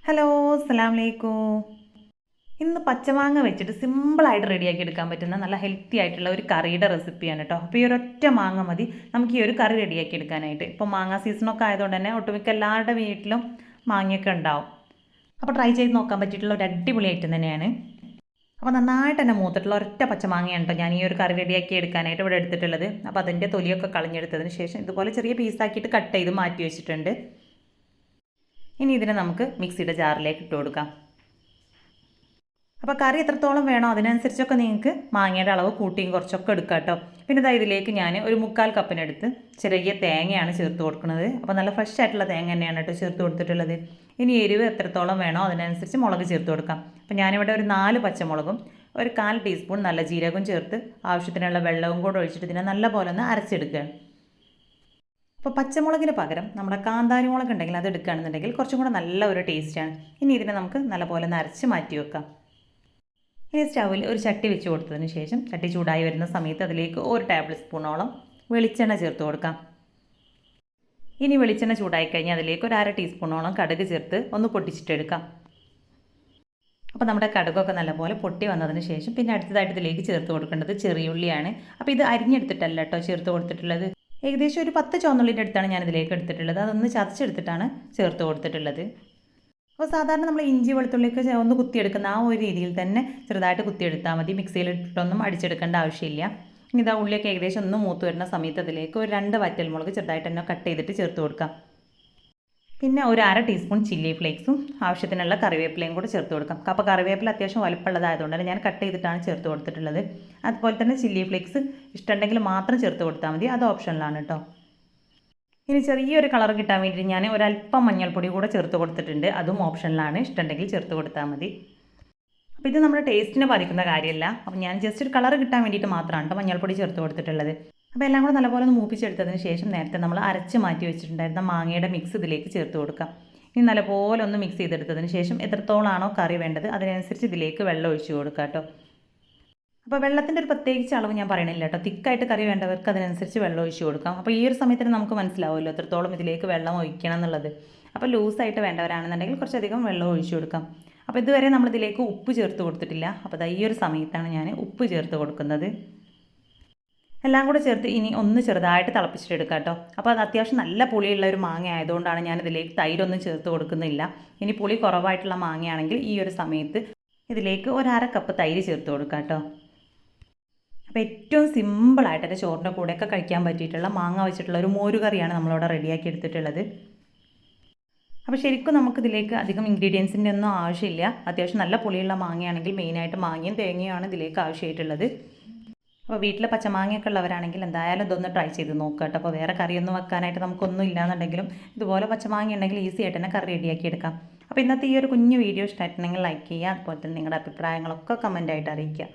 Hello, അസ്സലാമു അലൈക്കും. ഇന്ന് പച്ചമാങ്ങ വെച്ചിട്ട് സിമ്പിളായിട്ട് റെഡിയാക്കി എടുക്കാൻ പറ്റുന്ന നല്ല ഹെൽത്തി ആയിട്ടുള്ള ഒരു കറിയുടെ റെസിപ്പിയാണ് കേട്ടോ. അപ്പോൾ ഈ ഒരൊറ്റ മാങ്ങ മതി നമുക്ക് ഈ ഒരു കറി റെഡിയാക്കി എടുക്കാനായിട്ട്. ഇപ്പോൾ മാങ്ങ സീസണൊക്കെ ആയതുകൊണ്ട് തന്നെ ഒട്ടുമിക്ക എല്ലാവരുടെ വീട്ടിലും മാങ്ങയൊക്കെ ഉണ്ടാവും. അപ്പോൾ ട്രൈ ചെയ്ത് നോക്കാൻ പറ്റിയിട്ടുള്ള ഒരു അടിപൊളി ഐറ്റം തന്നെയാണ്. അപ്പോൾ നന്നായിട്ട് തന്നെ മൂത്തിട്ടുള്ള ഒരൊറ്റ പച്ചമാങ്ങയാണ് കേട്ടോ ഞാൻ ഈ ഒരു കറി റെഡിയാക്കി എടുക്കാനായിട്ട് ഇവിടെ എടുത്തിട്ടുള്ളത്. അപ്പോൾ അതിൻ്റെ തൊലിയൊക്കെ കളഞ്ഞെടുത്തതിന് ശേഷം ഇതുപോലെ ചെറിയ പീസാക്കിയിട്ട് കട്ട് ചെയ്ത് മാറ്റി വെച്ചിട്ടുണ്ട്. ഇനി ഇതിനെ നമുക്ക് മിക്സിയുടെ ജാറിലേക്ക് ഇട്ട് കൊടുക്കാം. അപ്പോൾ കറി എത്രത്തോളം വേണോ അതിനനുസരിച്ചൊക്കെ നിങ്ങൾക്ക് മാങ്ങയുടെ അളവ് കൂട്ടിയും കുറച്ചൊക്കെ എടുക്കാം കേട്ടോ. പിന്നെ ഇതാ ഇതിലേക്ക് ഞാൻ ഒരു 1/4 കപ്പിനെടുത്ത് ചെറിയ തേങ്ങയാണ് ചേർത്ത് കൊടുക്കുന്നത്. അപ്പോൾ നല്ല ഫ്രഷ് ആയിട്ടുള്ള തേങ്ങ തന്നെയാണ് കേട്ടോ ചേർത്ത് കൊടുത്തിട്ടുള്ളത്. ഇനി എരിവ് എത്രത്തോളം വേണോ അതിനനുസരിച്ച് മുളക് ചേർത്ത് കൊടുക്കാം. അപ്പോൾ ഞാനിവിടെ ഒരു 4 പച്ചമുളകും ഒരു 1/4 ടീസ്പൂൺ നല്ല ജീരകവും ചേർത്ത് ആവശ്യത്തിനുള്ള വെള്ളവും കൂടെ ഒഴിച്ചിട്ട് ഇതിനെ നല്ല പോലെ ഒന്ന് അരച്ചെടുക്കുക. അപ്പോൾ പച്ചമുളകിന് പകരം നമ്മുടെ കാന്താരി മുളക് ഉണ്ടെങ്കിൽ അത് എടുക്കുകയാണെന്നുണ്ടെങ്കിൽ കുറച്ചും കൂടെ നല്ല ഒരു ടേസ്റ്റാണ്. ഇനി ഇതിനെ നമുക്ക് നല്ലപോലെ നരച്ച് മാറ്റി വെക്കാം. ഇനി സ്റ്റൗവിൽ ഒരു ചട്ടി വെച്ച് കൊടുത്തതിന് ശേഷം ചട്ടി ചൂടായി വരുന്ന സമയത്ത് അതിലേക്ക് 1 ടേബിൾ സ്പൂണോളം വെളിച്ചെണ്ണ ചേർത്ത് കൊടുക്കാം. ഇനി വെളിച്ചെണ്ണ ചൂടായി കഴിഞ്ഞാൽ അതിലേക്ക് ഒരു 1/2 ടീസ്പൂണോളം കടുക് ചേർത്ത് ഒന്ന് പൊട്ടിച്ചിട്ടെടുക്കാം. അപ്പോൾ നമ്മുടെ കടുകൊക്കെ നല്ലപോലെ പൊട്ടി വന്നതിന് ശേഷം പിന്നെ അടുത്തതായിട്ട് ഇതിലേക്ക് ചേർത്ത് കൊടുക്കേണ്ടത് ചെറിയുള്ളിയാണ്. അപ്പോൾ ഇത് അരിഞ്ഞെടുത്തിട്ടല്ല കേട്ടോ ചേർത്ത് കൊടുത്തിട്ടുള്ളത്. ഏകദേശം ഒരു 10 ചുവന്നുള്ളിൻ്റെ അടുത്താണ് ഞാൻ ഇതിലേക്ക് എടുത്തിട്ടുള്ളത്. അതൊന്ന് ചതച്ചെടുത്തിട്ടാണ് ചേർത്ത് കൊടുത്തിട്ടുള്ളത്. അപ്പോൾ സാധാരണ നമ്മൾ ഇഞ്ചി വെളുത്തുള്ളിയൊക്കെ ഒന്ന് കുത്തിയെടുക്കുന്ന ആ ഒരു രീതിയിൽ തന്നെ ചെറുതായിട്ട് കുത്തിയെടുത്താൽ മതി. മിക്സിയിലിട്ടിട്ടൊന്നും അടിച്ചെടുക്കേണ്ട ആവശ്യമില്ല. ഇനി ഇതാ ഉള്ളിയൊക്കെ ഏകദേശം ഒന്ന് മൂത്ത് വരുന്ന സമയത്ത് അതിലേക്ക് ഒരു 2 വറ്റൽമുളക് ചെറുതായിട്ട് തന്നെ കട്ട് ചെയ്തിട്ട് ചേർത്ത് കൊടുക്കാം. പിന്നെ ഒരു 1/2 ടീസ്പൂൺ ചില്ലി ഫ്ലേക്സും ആവശ്യത്തിനുള്ള കറിവേപ്പിലയും കൂടെ ചേർത്ത് കൊടുക്കാം. അപ്പോൾ കറിവേപ്പില അത്യാവശ്യം വലുപ്പമുള്ളതായതുകൊണ്ട് തന്നെ ഞാൻ കട്ട് ചെയ്തിട്ടാണ് ചേർത്ത് കൊടുത്തിട്ടുള്ളത്. അതുപോലെ തന്നെ ചില്ലി ഫ്ലേക്സ് ഇഷ്ടമുണ്ടെങ്കിൽ മാത്രം ചേർത്ത് കൊടുത്താൽ മതി, അത് ഓപ്ഷനിലാണ് കേട്ടോ. ഇനി ചെറിയൊരു കളർ കിട്ടാൻ വേണ്ടി ഞാൻ ഒരല്പം മഞ്ഞൾപ്പൊടി കൂടെ ചേർത്ത് കൊടുത്തിട്ടുണ്ട്, അതും ഓപ്ഷനിലാണ്, ഇഷ്ടമുണ്ടെങ്കിൽ ചേർത്ത് കൊടുത്താൽ മതി. അപ്പോൾ ഇത് നമ്മുടെ ടേസ്റ്റിനെ ബാധിക്കുന്ന കാര്യമല്ല. അപ്പോൾ ഞാൻ ജസ്റ്റ് ഒരു കളർ കിട്ടാൻ വേണ്ടിയിട്ട് മാത്രമാണ് കേട്ടോ മഞ്ഞൾപ്പൊടി ചേർത്ത് കൊടുത്തിട്ടുള്ളത്. അപ്പോൾ എല്ലാം കൂടെ നല്ലപോലെ ഒന്ന് മൂപ്പിച്ചെടുത്തതിന് ശേഷം നേരത്തെ നമ്മൾ അരച്ച് മാറ്റി വെച്ചിട്ടുണ്ടായിരുന്ന മാങ്ങയുടെ മിക്സ് ഇതിലേക്ക് ചേർത്ത് കൊടുക്കാം. ഇനി നല്ലപോലെ ഒന്ന് മിക്സ് ചെയ്തെടുത്തതിന് ശേഷം എത്രത്തോളാണോ കറി വേണ്ടത് അതിനനുസരിച്ച് ഇതിലേക്ക് വെള്ളം ഒഴിച്ച് കൊടുക്കാം കേട്ടോ. അപ്പോൾ വെള്ളത്തിൻ്റെ ഒരു പ്രത്യേകിച്ച് അളവ് ഞാൻ പറയണില്ല കേട്ടോ. തിക്കായിട്ട് കറി വേണ്ടവർക്ക് അതിനനുസരിച്ച് വെള്ളം ഒഴിച്ച് കൊടുക്കാം. അപ്പോൾ ഈ ഒരു സമയത്തിന് നമുക്ക് മനസ്സിലാവുമല്ലോ എത്രത്തോളം ഇതിലേക്ക് വെള്ളം ഒഴിക്കണം എന്നുള്ളത്. അപ്പോൾ ലൂസായിട്ട് വേണ്ടവരാണെന്നുണ്ടെങ്കിൽ കുറച്ചധികം വെള്ളം ഒഴിച്ച് കൊടുക്കാം. അപ്പോൾ ഇതുവരെ നമ്മളിതിലേക്ക് ഉപ്പ് ചേർത്ത് കൊടുത്തിട്ടില്ല. അപ്പോൾ ഈ ഒരു സമയത്താണ് ഞാൻ ഉപ്പ് ചേർത്ത് കൊടുക്കുന്നത്. എല്ലാം കൂടെ ചേർത്ത് ഇനി ഒന്ന് ചെറുതായിട്ട് തിളപ്പിച്ചിട്ടെടുക്കാം കേട്ടോ. അപ്പോൾ അത് അത്യാവശ്യം നല്ല പുളിയുള്ള ഒരു മാങ്ങ ആയതുകൊണ്ടാണ് ഞാൻ ഇതിലേക്ക് തൈരൊന്നും ചേർത്ത് കൊടുക്കുന്നില്ല. ഇനി പുളി കുറവായിട്ടുള്ള മാങ്ങയാണെങ്കിൽ ഈ ഒരു സമയത്ത് ഇതിലേക്ക് ഒരു 1/2 കപ്പ് തൈര് ചേർത്ത് കൊടുക്കാം കേട്ടോ. അപ്പോൾ ഏറ്റവും സിമ്പിളായിട്ട് എൻ്റെ ചോറിൻ്റെ കൂടെയൊക്കെ കഴിക്കാൻ പറ്റിയിട്ടുള്ള മാങ്ങ വെച്ചിട്ടുള്ള ഒരു മോരുകറിയാണ് നമ്മളിവിടെ റെഡിയാക്കി എടുത്തിട്ടുള്ളത്. അപ്പോൾ ശരിക്കും നമുക്കിതിലേക്ക് അധികം ഇൻഗ്രീഡിയൻസിൻ്റെ ഒന്നും ആവശ്യമില്ല. അത്യാവശ്യം നല്ല പുളിയുള്ള മാങ്ങയാണെങ്കിൽ മെയിനായിട്ട് മാങ്ങയും തേങ്ങയുമാണ് ഇതിലേക്ക് ആവശ്യമായിട്ടുള്ളത്. അപ്പോൾ വീട്ടിൽ പച്ചമാങ്ങയൊക്കെ ഉള്ളവരാണെങ്കിൽ എന്തായാലും ഇതൊന്ന് ട്രൈ ചെയ്ത് നോക്കുക കേട്ടോ. അപ്പോൾ വേറെ കറിയൊന്നും വെക്കാനായിട്ട് നമുക്കൊന്നും ഇല്ലാന്നുണ്ടെങ്കിലും ഇതുപോലെ പച്ചമാങ്ങ ഉണ്ടെങ്കിൽ ഈസി ആയിട്ട് തന്നെ കറി റെഡിയാക്കി എടുക്കാം. അപ്പോൾ ഇന്നത്തെ ഈ ഒരു കുഞ്ഞു വീഡിയോ ഇഷ്ടമായിട്ടുണ്ടെങ്കിൽ ലൈക്ക് ചെയ്യുക. അതുപോലെ തന്നെ നിങ്ങളുടെ അഭിപ്രായങ്ങളൊക്കെ കമൻറ്റായിട്ട് അറിയിക്കുക.